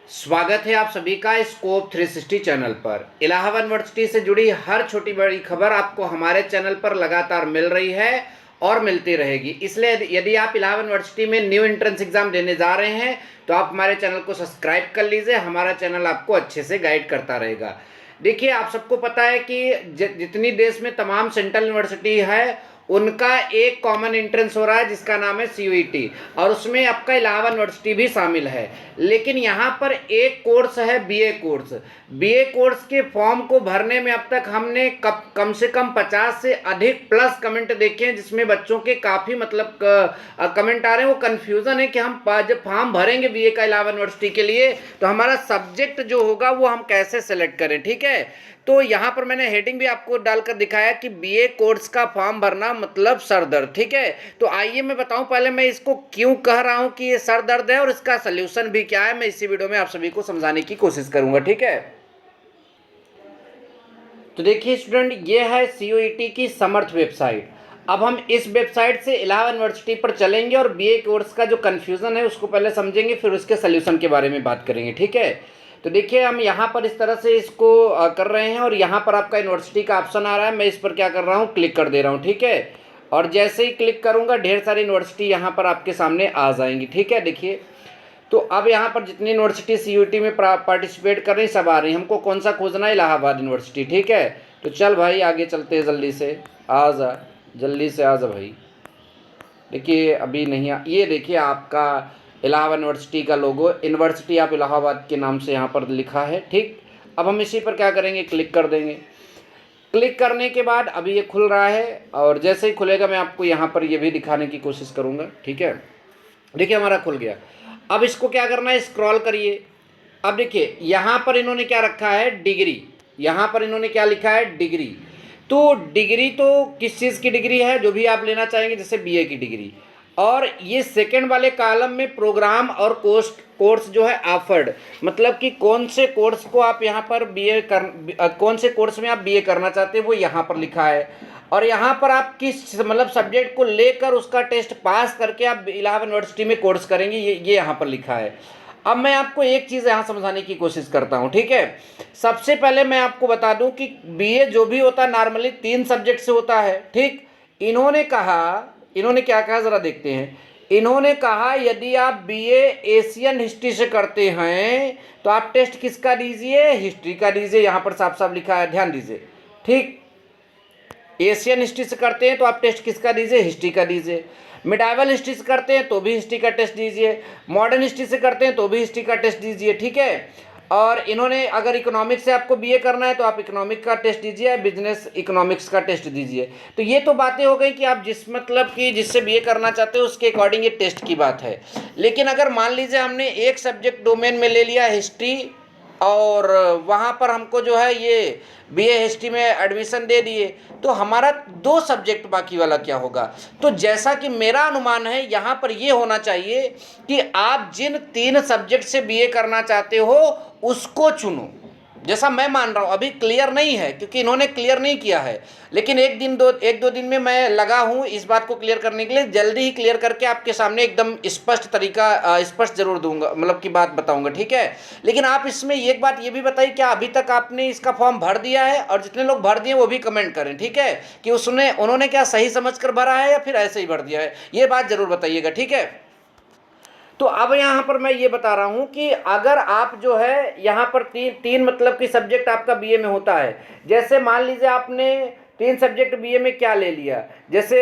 स्वागत है आप सभी का स्कोप 360 चैनल पर। इलाहाबाद यूनिवर्सिटी से जुड़ी हर छोटी बड़ी खबर आपको हमारे चैनल पर लगातार मिल रही है और मिलती रहेगी। इसलिए यदि आप इलाहाबाद यूनिवर्सिटी में न्यू एंट्रेंस एग्जाम देने जा रहे हैं तो आप हमारे चैनल को सब्सक्राइब कर लीजिए। हमारा चैनल आपको अच्छे से गाइड करता रहेगा। देखिए, आप सबको पता है कि जितनी देश में तमाम सेंट्रल यूनिवर्सिटी है उनका एक कॉमन एंट्रेंस हो रहा है जिसका नाम है CUET, और उसमें आपका इलाहाबाद यूनिवर्सिटी भी शामिल है। लेकिन यहाँ पर एक कोर्स है BA कोर्स। BA कोर्स के फॉर्म को भरने में अब तक हमने कम से कम 50 से अधिक प्लस कमेंट देखे हैं, जिसमें बच्चों के काफ़ी कमेंट आ रहे हैं। वो कन्फ्यूज़न है कि हम जब फॉर्म भरेंगे BA का इलाहाबाद यूनिवर्सिटी के लिए तो हमारा सब्जेक्ट जो होगा वो हम कैसे सेलेक्ट करें। ठीक है, तो यहाँ पर मैंने हेडिंग भी आपको डालकर दिखाया कि BA कोर्स का फॉर्म भरना मतलब सर दर्द। ठीक है, तो आइए मैं बताऊं पहले मैं इसको क्यों कह रहा हूं कि ये सर दर्द है और इसका सलूशन भी क्या है। मैं इसी वीडियो में आप सभी को समझाने की कोशिश करूंगा। ठीक है, तो देखिए स्टूडेंट, ये है CUET की समर्थ वेबसाइट। अब हम इस वेबसाइट से इलाहाबाद यूनिवर्सिटी पर चलेंगे और BA कोर्स का जो कन्फ्यूज़न है उसको पहले समझेंगे, फिर उसके सल्यूशन के बारे में बात करेंगे। ठीक है, तो देखिए हम यहाँ पर इस तरह से इसको कर रहे हैं और यहाँ पर आपका यूनिवर्सिटी का ऑप्शन आ रहा है। मैं इस पर क्या कर रहा हूँ, क्लिक कर दे रहा हूँ। ठीक है, और जैसे ही क्लिक करूँगा ढेर सारी यूनिवर्सिटी यहाँ पर आपके सामने आ जाएंगी। ठीक है, देखिए तो अब यहाँ पर जितनी यूनिवर्सिटी CUET में पार्टिसिपेट कर रही सब आ रही। हमको कौन सा खोजना है, इलाहाबाद यूनिवर्सिटी। ठीक है, तो चल भाई आगे चलते हैं, जल्दी से आ जा, जल्दी से आ जा भाई। देखिए अभी नहीं ये देखिए आपका इलाहाबाद यूनिवर्सिटी का लोगो, यूनिवर्सिटी ऑफ इलाहाबाद के नाम से यहाँ पर लिखा है। ठीक, अब हम इसी पर क्या करेंगे, क्लिक कर देंगे। क्लिक करने के बाद अभी ये खुल रहा है और जैसे ही खुलेगा मैं आपको यहाँ पर ये भी दिखाने की कोशिश करूँगा। ठीक है, देखिए हमारा खुल गया। अब इसको क्या करना है, स्क्रॉल करिए। अब देखिए यहाँ पर इन्होंने क्या रखा है, डिग्री। यहाँ पर इन्होंने क्या लिखा है, डिग्री। तो डिग्री तो किस चीज़ की डिग्री है, जो भी आप लेना चाहेंगे, जैसे BA की डिग्री। और ये सेकंड वाले कॉलम में प्रोग्राम और कोर्स जो है ऑफर्ड, मतलब कि कौन से कोर्स को आप यहाँ पर कौन से कोर्स में आप BA करना चाहते हैं वो यहाँ पर लिखा है। और यहाँ पर आप किस सब्जेक्ट को लेकर उसका टेस्ट पास करके आप इलाहाबाद यूनिवर्सिटी में कोर्स करेंगे, ये यहाँ पर लिखा है। अब मैं आपको एक चीज़ यहाँ समझाने की कोशिश करता हूँ। ठीक है, सबसे पहले मैं आपको बता दूँ कि BA जो भी होता है नॉर्मली 3 सब्जेक्ट से होता है। ठीक, इन्होंने क्या कहा ज़रा देखते हैं। इन्होंने कहा यदि आप BA एशियन हिस्ट्री से करते हैं तो आप टेस्ट किसका दीजिए, हिस्ट्री का दीजिए। यहाँ पर साफ साफ लिखा है, ध्यान दीजिए। ठीक, एशियन हिस्ट्री से करते हैं तो आप टेस्ट किसका दीजिए, हिस्ट्री का दीजिए। मिडाइवल हिस्ट्री से करते हैं तो भी हिस्ट्री का टेस्ट दीजिए। मॉडर्न हिस्ट्री से करते हैं तो भी हिस्ट्री का टेस्ट दीजिए। ठीक है, और इन्होंने अगर इकोनॉमिक्स से आपको BA करना है तो आप इकोनॉमिक का टेस्ट दीजिए, बिजनेस इकोनॉमिक्स का टेस्ट दीजिए। तो ये तो बातें हो गई कि आप जिससे BA करना चाहते हो उसके अकॉर्डिंग ये टेस्ट की बात है। लेकिन अगर मान लीजिए हमने एक सब्जेक्ट डोमेन में ले लिया हिस्ट्री और वहाँ पर हमको जो है ये BA हिस्ट्री में एडमिशन दे दिए, तो हमारा 2 सब्जेक्ट बाकी वाला क्या होगा। तो जैसा कि मेरा अनुमान है यहाँ पर ये होना चाहिए कि आप जिन 3 सब्जेक्ट से BA करना चाहते हो उसको चुनो, जैसा मैं मान रहा हूँ। अभी क्लियर नहीं है क्योंकि इन्होंने क्लियर नहीं किया है, लेकिन एक दो दिन में मैं लगा हूँ इस बात को क्लियर करने के लिए। जल्दी ही क्लियर करके आपके सामने एकदम स्पष्ट जरूर दूंगा, मतलब की बात बताऊंगा। ठीक है, लेकिन आप इसमें एक बात ये भी बताइए, क्या अभी तक आपने इसका फॉर्म भर दिया है, और जितने लोग भर दिए वो भी कमेंट करें। ठीक है, कि उन्होंने क्या सही समझ कर भरा है या फिर ऐसे ही भर दिया है, ये बात जरूर बताइएगा। ठीक है, तो अब यहाँ पर मैं ये बता रहा हूँ कि अगर आप जो है यहाँ पर तीन मतलब कि सब्जेक्ट आपका BA में होता है। जैसे मान लीजिए आपने 3 सब्जेक्ट BA में क्या ले लिया, जैसे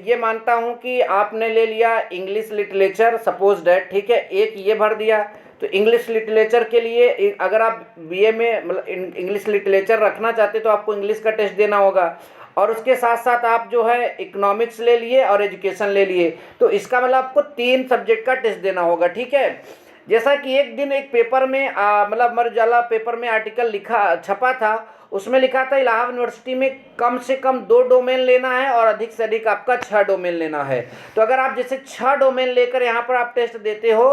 ये मानता हूँ कि आपने ले लिया इंग्लिश लिटरेचर, सपोज डैट। ठीक है, एक ये भर दिया। तो इंग्लिश लिटरेचर के लिए अगर आप BA में मतलब इंग्लिश लिटरेचर रखना चाहते तो आपको इंग्लिश का टेस्ट देना होगा, और उसके साथ साथ आप जो है इकोनॉमिक्स ले लिए और एजुकेशन ले लिए, तो इसका मतलब आपको 3 सब्जेक्ट का टेस्ट देना होगा। ठीक है, जैसा कि एक दिन एक पेपर में मतलब अमर उजाला पेपर में आर्टिकल छपा था, उसमें लिखा था इलाहाबाद यूनिवर्सिटी में कम से कम 2 डोमेन लेना है और अधिक से अधिक आपका 6 डोमेन लेना है। तो अगर आप जैसे 6 डोमेन लेकर यहाँ पर आप टेस्ट देते हो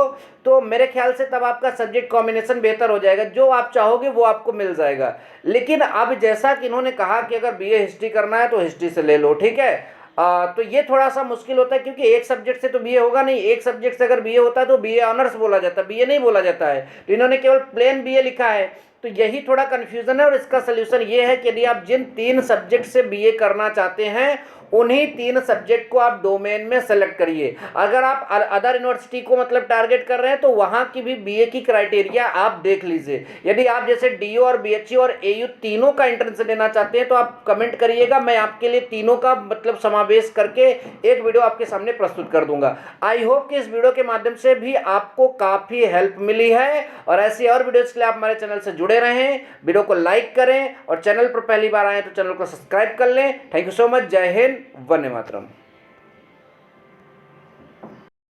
तो मेरे ख्याल से तब आपका सब्जेक्ट कॉम्बिनेशन बेहतर हो जाएगा, जो आप चाहोगे वो आपको मिल जाएगा। लेकिन अब जैसा कि इन्होंने कहा कि अगर BA हिस्ट्री करना है तो हिस्ट्री से ले लो। ठीक है, तो ये थोड़ा सा मुश्किल होता है, क्योंकि एक सब्जेक्ट से तो बीए होगा नहीं। एक सब्जेक्ट से अगर बीए होता है तो बीए ऑनर्स बोला जाता है, बीए नहीं बोला जाता है। तो इन्होंने केवल प्लेन बीए लिखा है, तो यही थोड़ा कन्फ्यूजन है। और इसका सोल्यूशन ये है कि यदि आप जिन 3 सब्जेक्ट से बीए करना चाहते हैं उन्हीं 3 सब्जेक्ट को आप डोमेन में सेलेक्ट करिए। अगर आप अदर यूनिवर्सिटी को मतलब टारगेट कर रहे हैं तो वहां की भी बीए की क्राइटेरिया आप देख लीजिए। यदि आप जैसे डीयू और बीएचयू और एयू तीनों का एंट्रेंस लेना चाहते हैं तो आप कमेंट करिएगा, मैं आपके लिए तीनों का मतलब समावेश करके एक वीडियो आपके सामने प्रस्तुत कर दूंगा। आई होप कि इस वीडियो के माध्यम से भी आपको काफी हेल्प मिली है, और ऐसी और वीडियोस के लिए आप हमारे चैनल से जुड़े रहें। वीडियो को लाइक करें और चैनल पर पहली बार आए तो चैनल को सब्सक्राइब कर लें। Thank you so much. जय हिंद, वंदे मातरम।